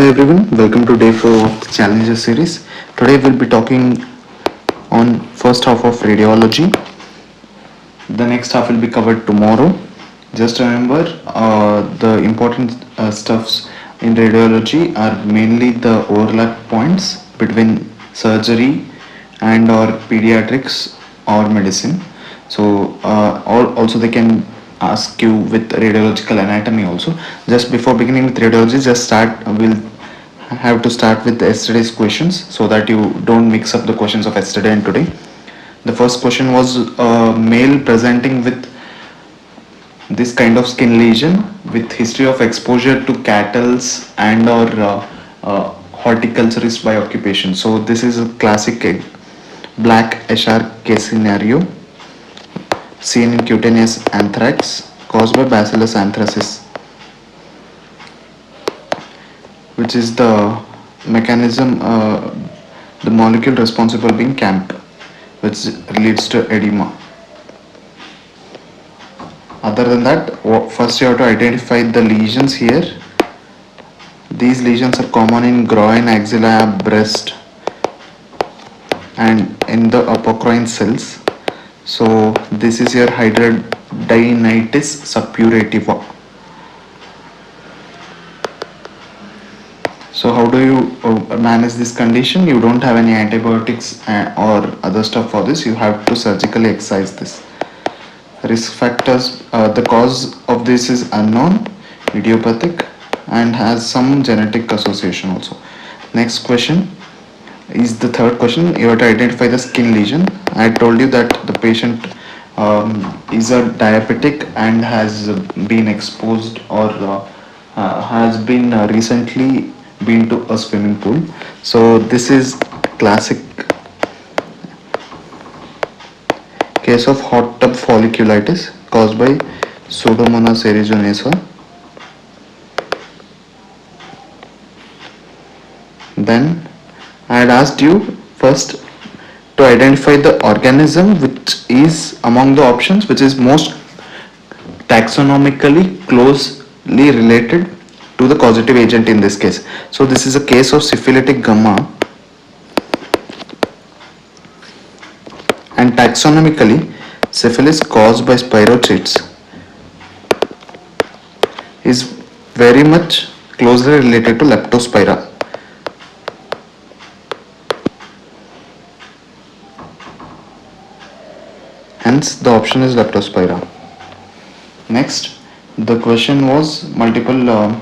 everyone, welcome to day 4 of the Challenges series. Today we'll be talking on first half of radiology. The next half will be covered tomorrow. Just remember the important stuffs in radiology are mainly the overlap points between surgery and or pediatrics or medicine. So also they can ask you with radiological anatomy also. Just before beginning with radiology, just start. We'll have to start with yesterday's questions so that you don't mix up the questions of yesterday and today. The first question was a male presenting with this kind of skin lesion with history of exposure to cattles and or horticulturist by occupation. So this is a classic black HR case scenario seen in cutaneous anthrax caused by Bacillus anthracis, which is the mechanism, the molecule responsible being CAMP, which leads to edema. Other than that, first you have to identify the lesions here. These lesions are common in groin, axilla, breast, and in the apocrine cells. So this is your hidradenitis suppurativa. So how do you manage this condition? You don't have any antibiotics or other stuff for this. You have to surgically excise this. Risk factors, the cause of this is unknown, idiopathic, and has some genetic association also. Next question is the third question. You have to identify the skin lesion. I told you that the patient is a diabetic and has been exposed or has been recently been to a swimming pool. So this is classic case of hot tub folliculitis caused by Pseudomonas aeruginosa. Then I had asked you first to identify the organism which is among the options which is most taxonomically closely related to the causative agent in this case. So this is a case of syphilitic gamma, and taxonomically syphilis caused by spirochetes is very much closely related to Leptospira. Hence the option is Leptospira. Next, the question was multiple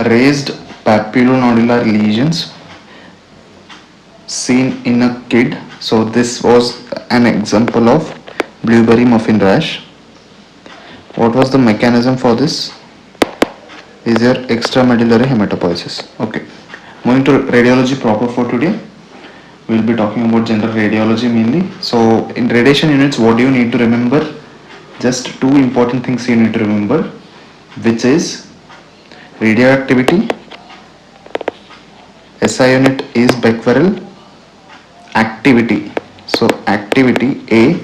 raised papulonodular lesions seen in a kid. So this was an example of blueberry muffin rash. What was the mechanism for this? Is your extramedullary hematopoiesis. Okay, moving to radiology proper for today. We'll be talking about general radiology mainly. So in radiation units, what do you need to remember? Just two important things you need to remember, which is radioactivity. SI unit is Becquerel. Activity. So activity A,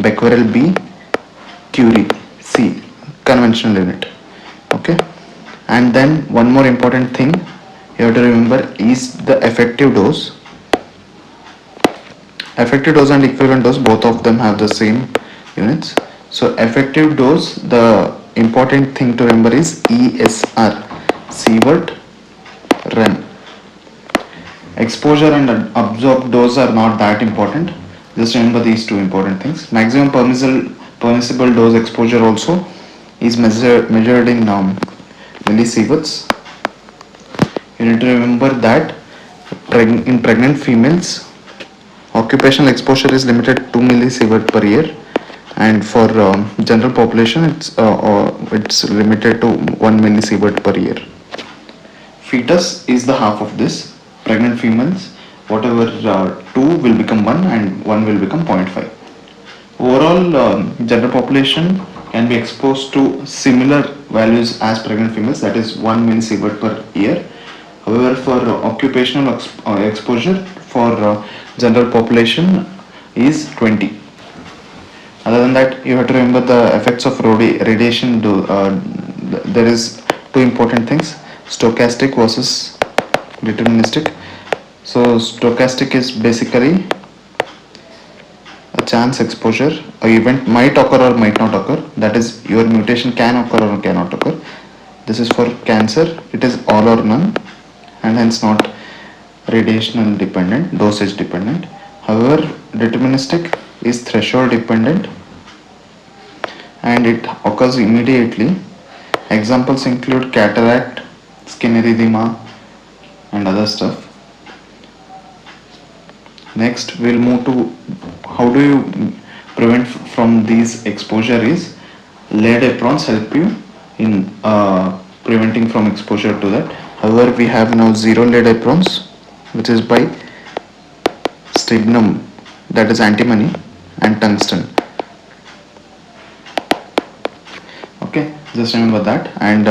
Becquerel B, Curie C, conventional unit. Okay. And then one more important thing you have to remember is the effective dose. Effective dose and equivalent dose, both of them have the same units. So effective dose, the important thing to remember is ESR, Sievert Rem. Exposure and absorbed dose are not that important. Just remember these two important things. Maximum permissible dose exposure also is measured in millisieverts. You need to remember that in pregnant females, occupational exposure is limited to 2 millisievert per year, and for general population it's limited to 1 millisievert per year. Fetus is the half of this. Pregnant females, whatever 2 will become 1 and 1 will become 0.5. Overall, general population can be exposed to similar values as pregnant females, that is 1 millisievert per year. However, for occupational exposure for general population is 20. Other than that, you have to remember the effects of radiation. There is two important things. stochastic versus deterministic. So stochastic is basically a chance exposure. A event might occur or might not occur. That is, your mutation can occur or cannot occur. This is for cancer. It is all or none, and hence not radiational dependent, dosage dependent. However, deterministic is threshold dependent and it occurs immediately. Examples include cataract, skin erythema, and other stuff. Next, we'll move to how do you prevent from these exposure is lead aprons help you in preventing from exposure to that. However, we have now zero lead aprons, which is by stibnum, that is antimony, and tungsten. Okay, just remember that. And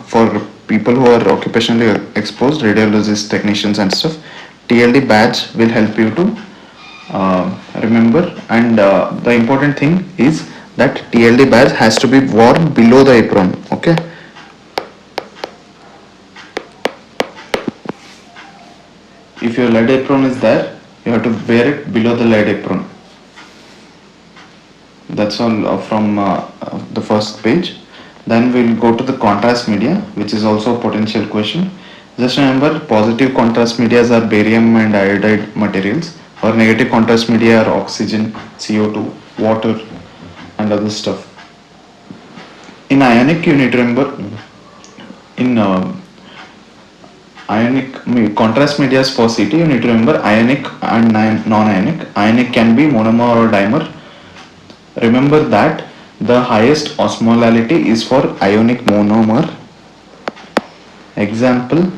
for people who are occupationally exposed, radiologists, technicians, and stuff, TLD badge will help you to remember. And the important thing is that TLD badge has to be worn below the apron. Okay. If your lead apron is there, you have to wear it below the lead apron. That's all from the first page. Then we'll go to the contrast media, which is also a potential question. Just remember, positive contrast media are barium and iodide materials, or negative contrast media are oxygen, CO2, water, and other stuff. In ionic, you need to remember, in ionic contrast media for CT, you need to remember ionic and non-ionic. Ionic can be monomer or dimer. Remember that the highest osmolality is for ionic monomer. Example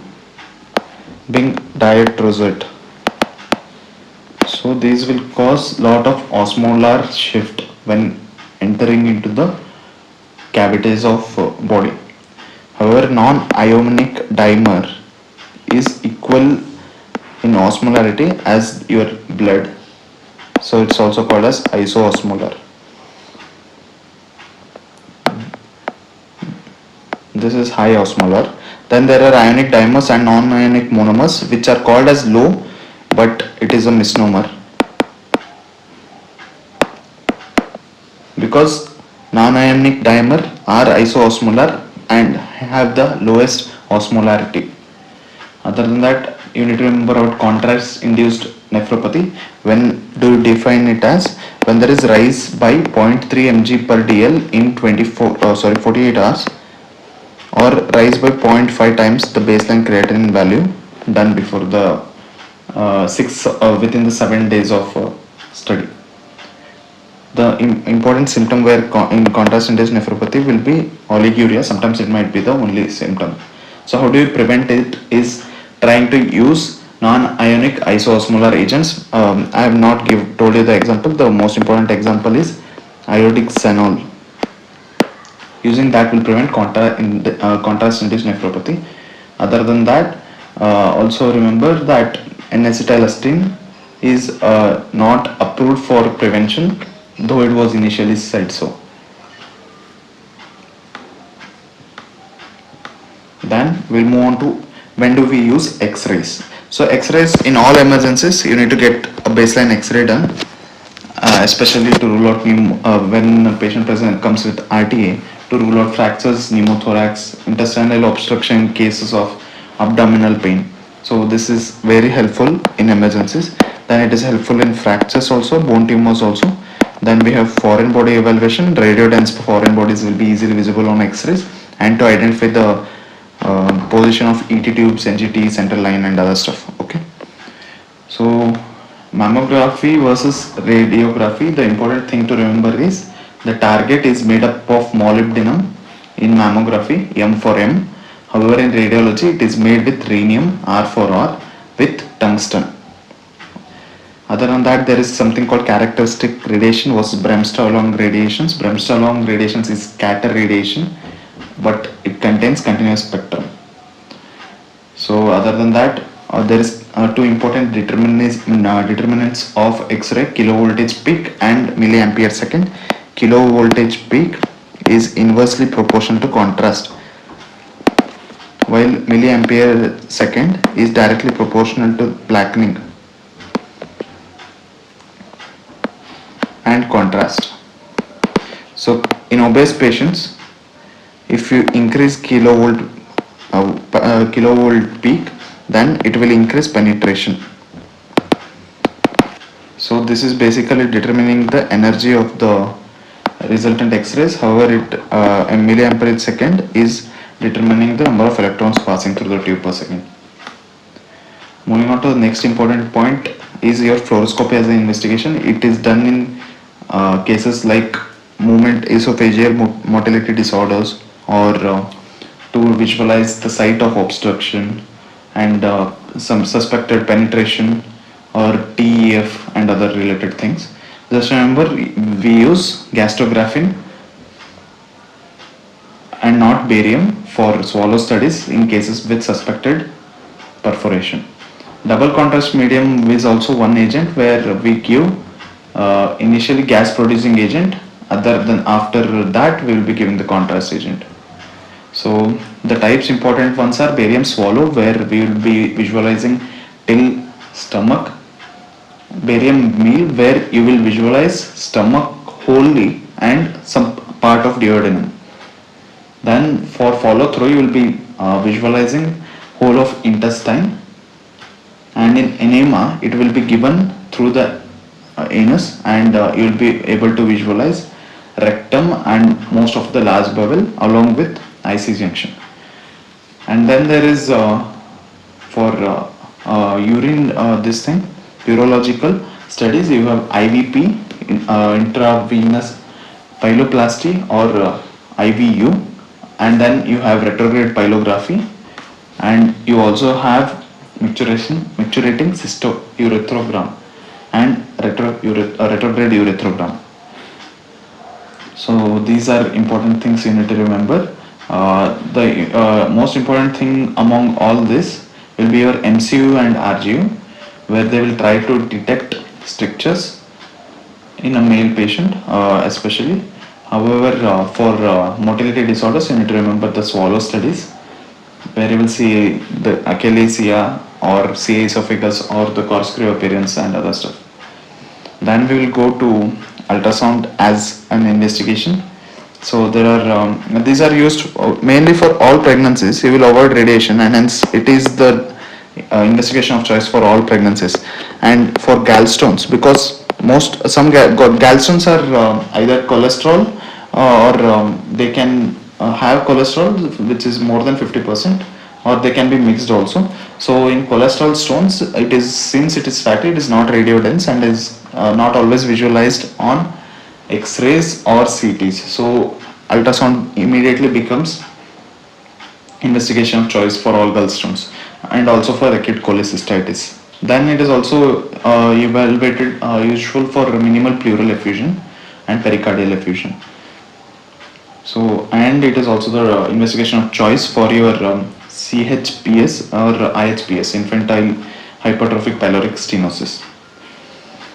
being diatrozate. So these will cause lot of osmolar shift when entering into the cavities of body. However, non-ionic dimer is equal in osmolarity as your blood. So it's also called as isoosmolar. This is high osmolar. Then there are ionic dimers and non-ionic monomers, which are called as low, but it is a misnomer. Because non-ionic dimer are isoosmolar and have the lowest osmolarity. Other than that, you need to remember about contrast-induced nephropathy. When do you define it as? When there is rise by 0.3 mg per dl in 48 hours, or rise by 0.5 times the baseline creatinine value done before the within the 7 days of study. The important symptom where in contrast-induced nephropathy will be oliguria. Sometimes it might be the only symptom. So how do you prevent it is trying to use non-ionic isoosmolar agents. I have not told you the example. The most important example is iodic xanol. Using that will prevent contrast-induced nephropathy. Other than that, also remember that N-acetylcysteine is not approved for prevention, though it was initially said so. Then we'll move on to when do we use X-rays. So X-rays in all emergencies, you need to get a baseline X-ray done, especially to rule out when a patient comes with RTA, to rule out fractures, pneumothorax, intestinal obstruction, cases of abdominal pain. So this is very helpful in emergencies. Then it is helpful in fractures also, bone tumors also. Then we have foreign body evaluation. Radiodense foreign bodies will be easily visible on X-rays, and to identify the position of ET tubes, NGT, central line, and other stuff. Okay. So mammography versus radiography. The important thing to remember is the target is made up of molybdenum in mammography, M for M. However, in radiology, it is made with rhenium, R for R, with tungsten. Other than that, there is something called characteristic radiation versus Bremsstrahlung radiations. Bremsstrahlung radiations is scatter radiation, but it contains continuous spectrum. So other than that, there is two important determinants of X-ray: kilovoltage peak and milliampere second. Kilovoltage peak is inversely proportional to contrast. while milliampere second is directly proportional to blackening and contrast. So in obese patients, if you increase kilovolt peak, then it will increase penetration. So this is basically determining the energy of the resultant X-rays. However, a milliampere second is determining the number of electrons passing through the tube per second. Moving on to the next important point is your fluoroscopy as an investigation. It is done in cases like movement esophageal motility disorders, or to visualize the site of obstruction and some suspected penetration or TEF and other related things. Just remember, we use gastrographin and not barium for swallow studies in cases with suspected perforation. Double contrast medium is also one agent where we give initially gas producing agent, other than after that we will be giving the contrast agent. So the types important ones are barium swallow, where we will be visualizing till stomach, barium meal, where you will visualize stomach wholly and some part of duodenum. Then for follow through you will be visualizing whole of intestine, and in enema it will be given through the anus, and you will be able to visualize rectum and most of the large bowel along with IC junction. And then there is for urine this thing urological studies, you have IVP, intravenous pyeloplasty, or IVU, and then you have retrograde pyelography, and you also have micturating cystourethrogram and retrograde urethrogram. So these are important things you need to remember. The most important thing among all this will be your MCU and RGU, where they will try to detect strictures in a male patient especially. However, for motility disorders, you need to remember the swallow studies, where you will see the achalasia or CA esophagus or the corkscrew appearance and other stuff. Then we will go to ultrasound as an investigation. So there are these are used mainly for all pregnancies. You will avoid radiation, and hence it is the investigation of choice for all pregnancies. And for gallstones, because some gallstones are either cholesterol or they can have cholesterol which is more than 50%, or they can be mixed also. So in cholesterol stones, it is, since it is fatty, it is not radiodense and is not always visualized on X-rays or CTs. So ultrasound immediately becomes investigation of choice for all gallstones, and also for acute cholecystitis. Then it is also evaluated useful for minimal pleural effusion and pericardial effusion. So, and it is also the investigation of choice for your CHPS or IHPS, infantile hypertrophic pyloric stenosis.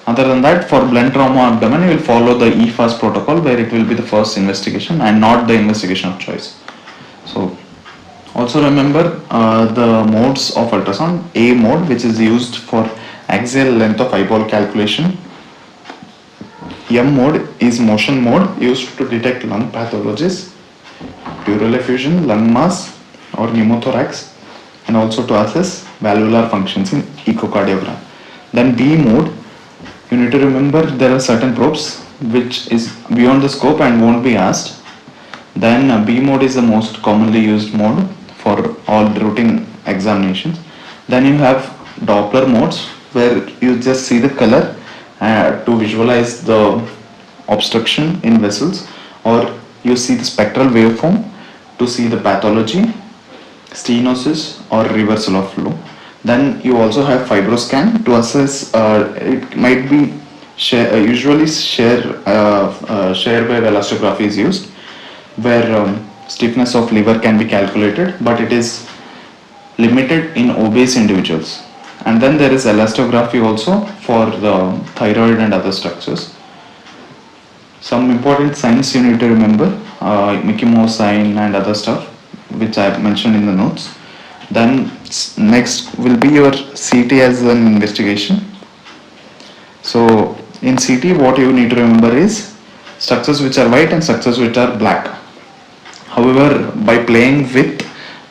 Other than that, for blunt trauma abdomen, you will follow the EFAS protocol, where it will be the first investigation and not the investigation of choice. So also remember the modes of ultrasound. A mode, which is used for axial length of eyeball calculation. M mode is motion mode, used to detect lung pathologies, pleural effusion, lung mass or pneumothorax, and also to assess valvular functions in echocardiogram. Then B mode, you need to remember there are certain probes which is beyond the scope and won't be asked. Then B mode is the most commonly used mode for all routine examinations. Then you have Doppler modes, where you just see the color to visualize the obstruction in vessels, or you see the spectral waveform to see the pathology, stenosis or reversal of flow. Then you also have fibroscan to assess, it might be usually share wave elastography is used, where stiffness of liver can be calculated, but it is limited in obese individuals. And then there is elastography also for the thyroid and other structures. Some important signs you need to remember, Mikimo sign and other stuff which I have mentioned in the notes. Then next will be your CT as an investigation. So in CT, what you need to remember is structures which are white and structures which are black. However, by playing with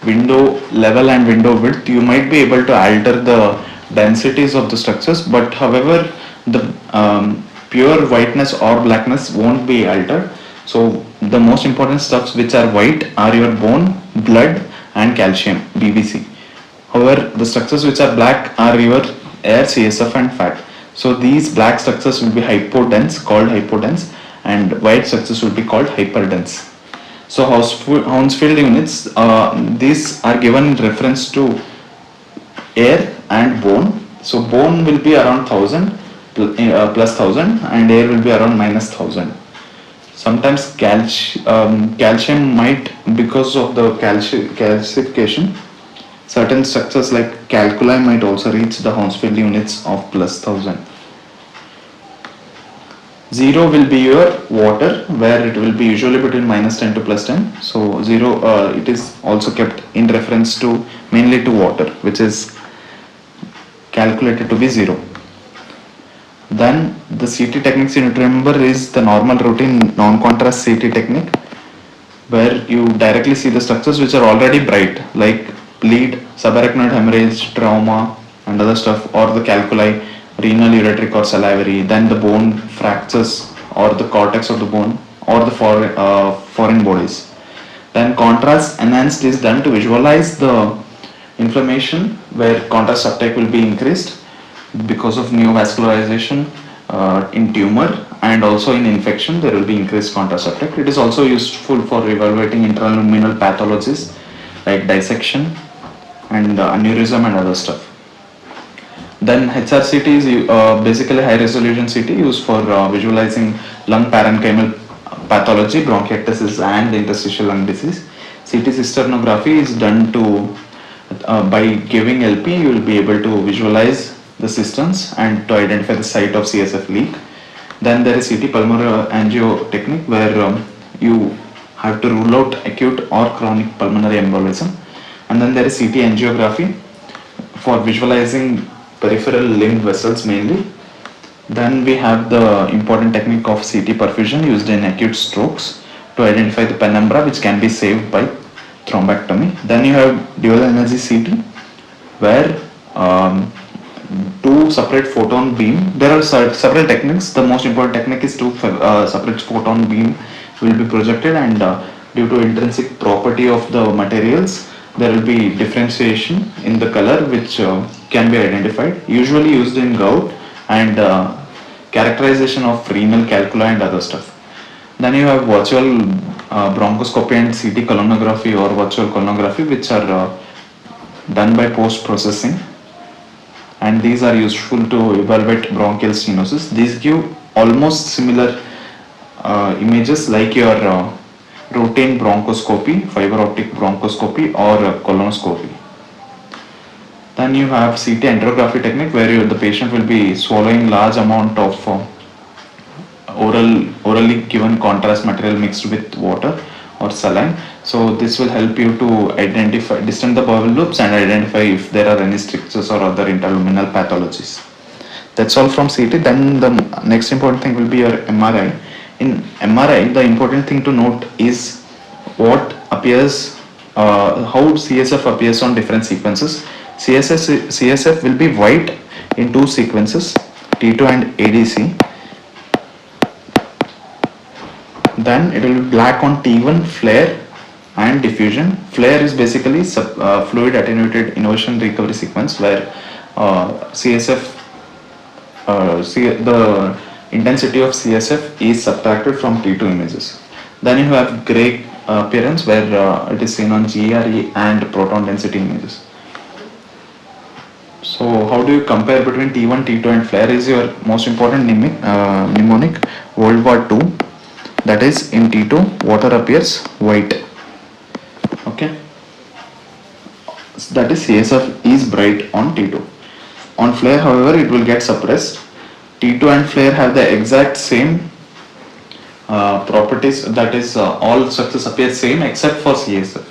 window level and window width, you might be able to alter the densities of the structures, but however, the pure whiteness or blackness won't be altered. So the most important stuffs which are white are your bone, blood and calcium, BBC. However, the structures which are black are your air, CSF and fat. So these black structures will be hypodense, called hypodense, and white structures will be called hyperdense. So Hounsfield units, these are given in reference to air and bone. So bone will be around 1000 plus 1000 and air will be around minus 1000. Sometimes calcium might, because of the calcification, certain structures like calculi might also reach the Hounsfield units of plus 1000. 0 will be your water, where it will be usually between minus 10 to plus 10. So 0, it is also kept in reference to mainly to water, which is calculated to be 0. Then the CT techniques you need to remember is the normal routine non-contrast CT technique, where you directly see the structures which are already bright, like bleed, subarachnoid hemorrhage, trauma and other stuff, or the calculi, renal, ureteric or salivary, then the bone fractures or the cortex of the bone or the foreign bodies. Then contrast enhanced is done to visualize the inflammation, where contrast uptake will be increased because of neovascularization in tumor, and also in infection there will be increased contrast uptake. It is also useful for evaluating intraluminal pathologies like dissection and aneurysm and other stuff. Then HRCT is basically high resolution CT used for visualizing lung parenchymal pathology, bronchiectasis and interstitial lung disease. CT cysternography is done to, by giving LP, you will be able to visualize the cisterns and to identify the site of CSF leak. Then there is CT pulmonary angio technique, where you have to rule out acute or chronic pulmonary embolism. And then there is CT angiography for visualizing peripheral limb vessels mainly. Then we have the important technique of CT perfusion used in acute strokes to identify the penumbra, which can be saved by thrombectomy. Then you have dual energy CT, where two separate photon beam. There are several techniques. The most important technique is two separate photon beam will be projected, and due to intrinsic property of the materials, there will be differentiation in the color which can be identified, usually used in gout, and characterization of renal calculi and other stuff. Then you have virtual bronchoscopy and CT colonography or virtual colonography, which are done by post processing, and these are useful to evaluate bronchial stenosis. These give almost similar images like your routine bronchoscopy, fiber optic bronchoscopy or colonoscopy. Then you have CT enterography technique, where the patient will be swallowing large amount of orally given contrast material mixed with water or saline. So this will help you to identify, distend the bowel loops and identify if there are any strictures or other interluminal pathologies. That's all from CT. Then the next important thing will be your MRI. In MRI, the important thing to note is what appears, how CSF appears on different sequences. CSF will be white in two sequences, T2 and ADC. Then it will be black on T1, flare and diffusion. Flare is basically fluid attenuated inversion recovery sequence, where CSF, the intensity of CSF is subtracted from T2 images. Then you have gray appearance, where it is seen on GRE and proton density images. So how do you compare between T1, T2 and flare is your most important mnemonic, World War II. That is, in T2 water appears white. Okay, that is CSF is bright on T2. On flare, however, it will get suppressed. T2 and flare have the exact same properties, that is all structures appear same except for CSF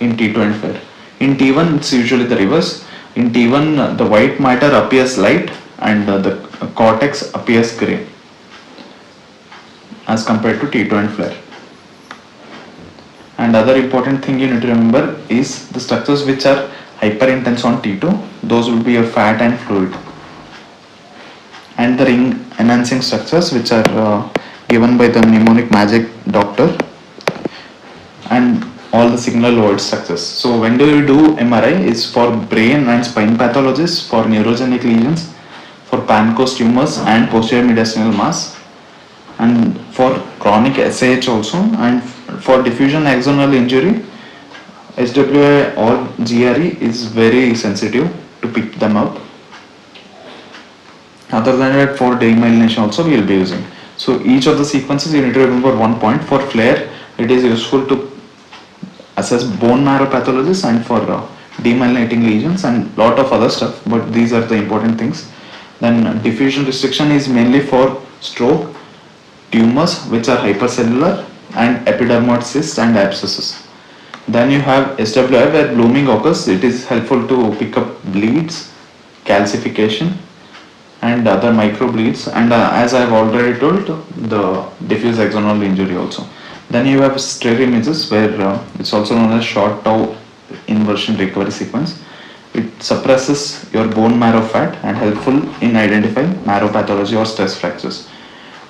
in T2 and flare. In T1 it's usually the reverse. In T1 the white matter appears light and the cortex appears grey as compared to T2 and flare. And other important thing you need to remember is the structures which are hyper intense on T2, those will be your fat and fluid. And the ring enhancing structures which are given by the mnemonic magic doctor, and all the signal word structures. So when do you do MRI is for brain and spine pathologists, for neurogenic lesions, for Pancoast tumors and posterior mediastinal mass, and for chronic SAH also, and for diffusion axonal injury, SWI or GRE is very sensitive to pick them up. Other than that, for demyelination also we will be using. So each of the sequences you need to remember one point. For flare, it is useful to assess bone marrow pathologies and for demyelinating lesions and lot of other stuff, but these are the important things. Then diffusion restriction is mainly for stroke, tumors which are hypercellular, and epidermoid cysts and abscesses. Then you have SWI where blooming occurs. It is helpful to pick up bleeds, calcification and other microbleeds, and as I have already told, the diffuse axonal injury also. Then you have STIR images where it's also known as short tau inversion recovery sequence. It suppresses your bone marrow fat and helpful in identifying marrow pathology or stress fractures.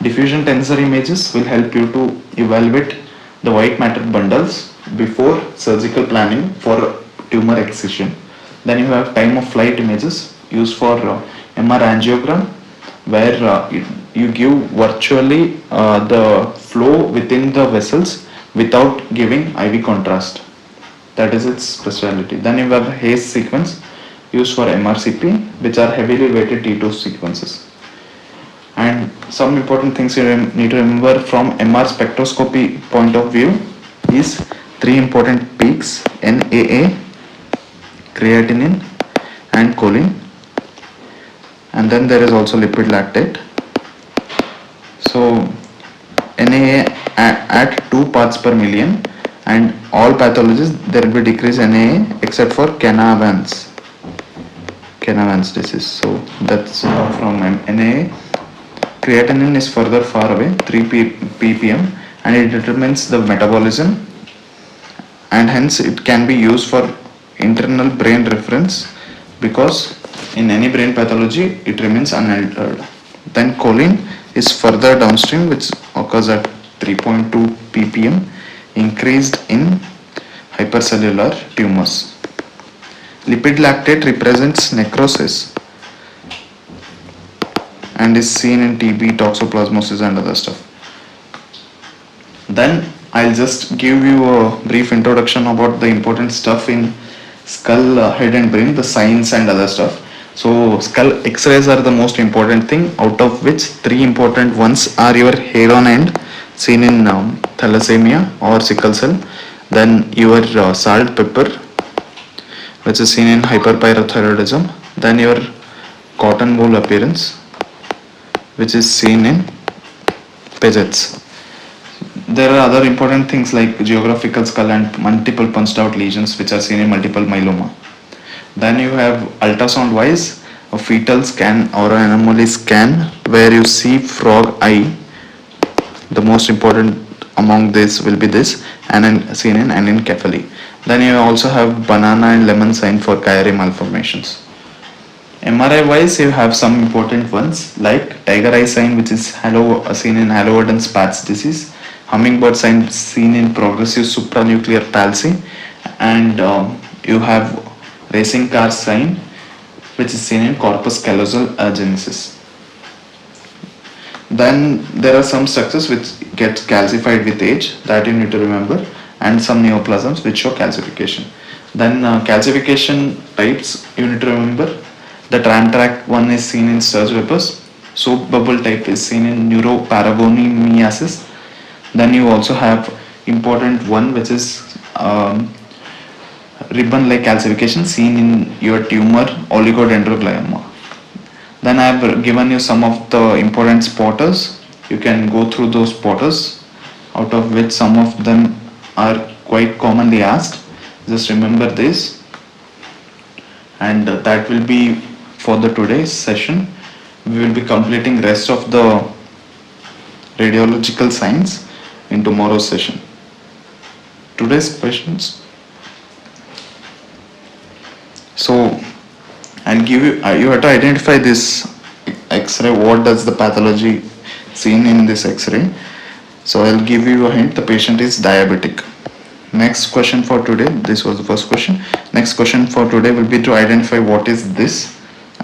Diffusion tensor images will help you to evaluate the white matter bundles before surgical planning for tumor excision. Then you have time of flight images used for MR angiogram, where you give virtually the flow within the vessels without giving IV contrast. That is its specialty. Then you have Hayes sequence used for MRCP, which are heavily weighted T2 sequences. And some important things you need to remember from MR spectroscopy point of view is three important peaks: NAA, creatinine and choline. And then there is also lipid lactate. So NAA at 2 parts per million, and all pathologies there will be decreased NAA except for Canavan's disease. So that's from NAA. Creatinine is further far away, 3 ppm, and it determines the metabolism, and hence it can be used for internal brain reference because in any brain pathology it remains unaltered. Then choline is further downstream, which occurs at 3.2 ppm, increased in hypercellular tumors. Lipid lactate represents necrosis and is seen in TB, toxoplasmosis and other stuff. Then I'll just give you a brief introduction about the important stuff in skull, head and brain, the signs and other stuff. So skull X-rays are the most important thing, out of which three important ones are your hair on end, seen in thalassemia or sickle cell. Then your salt pepper, which is seen in hyperparathyroidism. Then your cotton wool appearance, which is seen in Paget's. There are other important things like geographical skull and multiple punched out lesions, which are seen in multiple myeloma. Then you have ultrasound wise a fetal scan or an anomaly scan where you see frog eye. The most important among this will be this, and seen in anencephaly. Then you also have banana and lemon sign for Chiari malformations. MRI wise, you have some important ones like tiger eye sign, which is seen in Haloverden-Spatz disease, hummingbird sign seen in progressive supranuclear palsy, and you have racing car sign, which is seen in corpus callosal agenesis. Then there are some structures which get calcified with age, that you need to remember, and some neoplasms which show calcification. Then calcification types you need to remember. The tram track one is seen in Sturge-Weber's. Soap bubble type is seen in neuroparagoniasis. Then you also have important one, which is ribbon-like calcification seen in your tumor oligodendroglioma. Then I have given you some of the important spotters. You can go through those spotters, out of which some of them are quite commonly asked. Just remember this. and that will be for the today's session. We will be completing rest of the radiological science in tomorrow's session. Today's questions. So I'll give you, you have to identify this X-ray. What does the pathology seen in this X-ray? So I'll give you a hint. The patient is diabetic. Next question for today. This was the first question. Next question for today will be to identify what is this.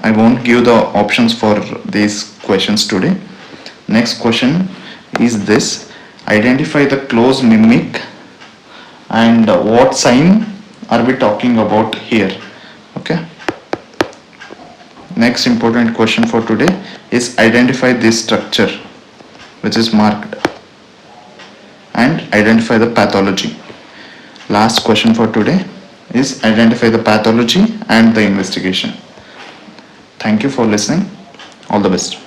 I won't give the options for these questions today. Next question is this. Identify the close mimic and what sign are we talking about here? Okay. Next important question for today is identify this structure which is marked and identify the pathology. Last question for today is identify the pathology and the investigation. Thank you for listening. All the best.